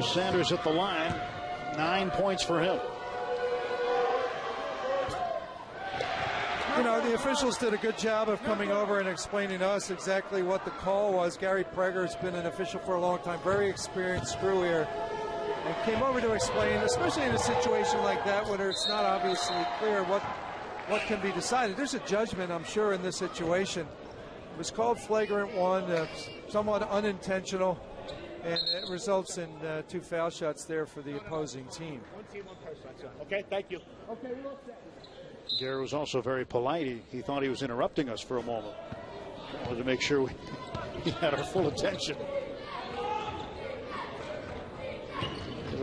Here's Sanders at the line. 9 points for him. You know, the officials did a good job of coming over and explaining to us exactly what the call was. Gary Prager's been an official for a long time, very experienced screw here, and came over to explain, especially in a situation like that where it's not obviously clear what can be decided. There's a judgment, I'm sure, in this situation. It was called flagrant one, somewhat unintentional, and it results in 2 foul shots there for the opposing team. One team, one person. Okay, thank you. Okay, we're all set. Gary was also very polite. He thought he was interrupting us for a moment. Wanted to make sure he had our full attention.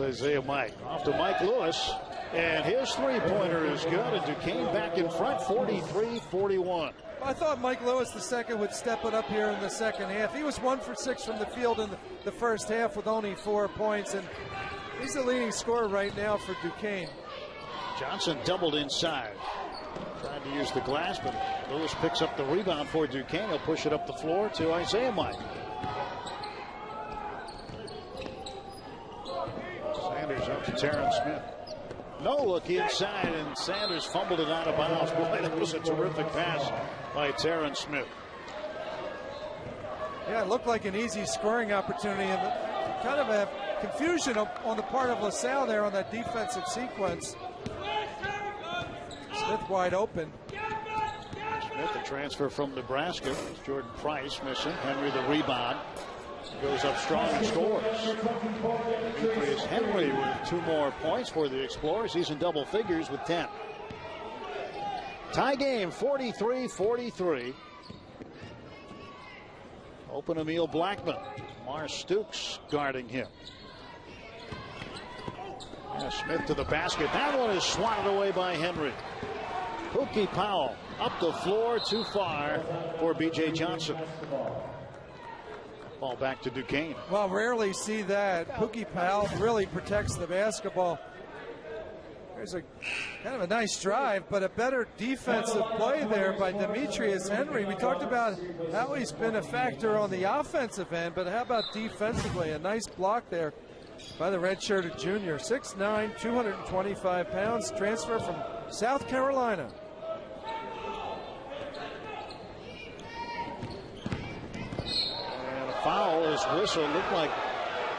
Isaiah Mike off to Mike Lewis, and his three-pointer is good, and Duquesne back in front, 43-41. I thought Mike Lewis II would step it up here in the second half. He was 1 for 6 from the field in the first half with only 4 points, and he's the leading scorer right now for Duquesne. Johnson doubled inside. Tried to use the glass, but Lewis picks up the rebound for Duquesne. He'll push it up the floor to Isaiah Mike. Sanders up to Terrence Smith. No look inside, and Sanders fumbled it out of bounds. Boy, that was a terrific pass by Terrence Smith. Yeah, it looked like an easy scoring opportunity, and kind of a confusion on the part of LaSalle there on that defensive sequence. Smith wide open. Smith, the transfer from Nebraska. Jordan Price missing. Henry the rebound. Goes up strong and scores. Demetrius Henry with 2 more points for the Explorers. He's in double figures with 10. Tie game, 43-43. Open Emil Blackman. Mar Stooks guarding him. Smith to the basket. That one is swatted away by Henry. Pookie Powell up the floor, too far for B.J. Johnson. Ball back to Duquesne. Well, rarely see that. Pookie Powell really protects the basketball. There's a kind of a nice drive, but a better defensive play there by Demetrius Henry. We talked about how he's been a factor on the offensive end, but how about defensively? A nice block there by the redshirted junior. 6'9", 225 pounds, transfer from South Carolina. And a foul is whistled. Looked like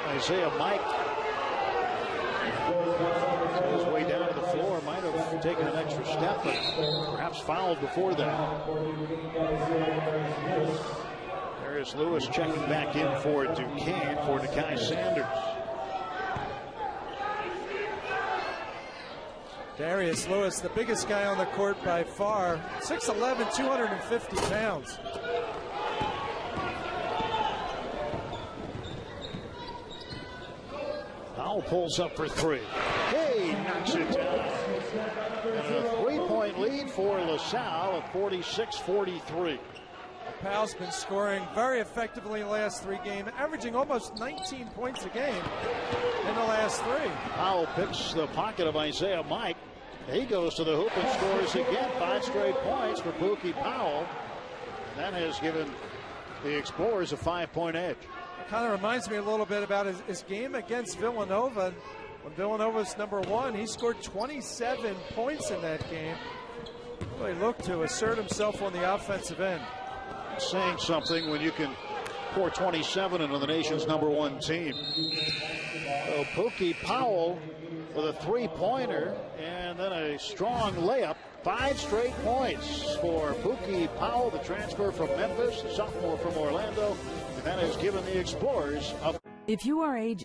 Isaiah Mike his way down to the floor. Might have taken an extra step, but perhaps fouled before that. There is Lewis checking back in for Duquesne for Nakai Sanders. Darius Lewis, the biggest guy on the court by far, 6'11", 250 pounds. Powell pulls up for 3. Hey, knocks it down. And a 3-point lead for LaSalle at 46-43. Powell's been scoring very effectively in the last 3 games, averaging almost 19 points a game in the last 3. Powell picks the pocket of Isaiah Mike. He goes to the hoop and scores again. 5 straight points for Pookie Powell. That has given the Explorers a 5-point edge. It kind of reminds me a little bit about his game against Villanova. When Villanova was #1, he scored 27 points in that game. Really looked to assert himself on the offensive end. Saying something when you can pour 27 into the nation's #1 team. So Pookie Powell with a 3-pointer and then a strong layup. 5 straight points for Pookie Powell, the transfer from Memphis, the sophomore from Orlando, and that has given the Explorers a... If you are age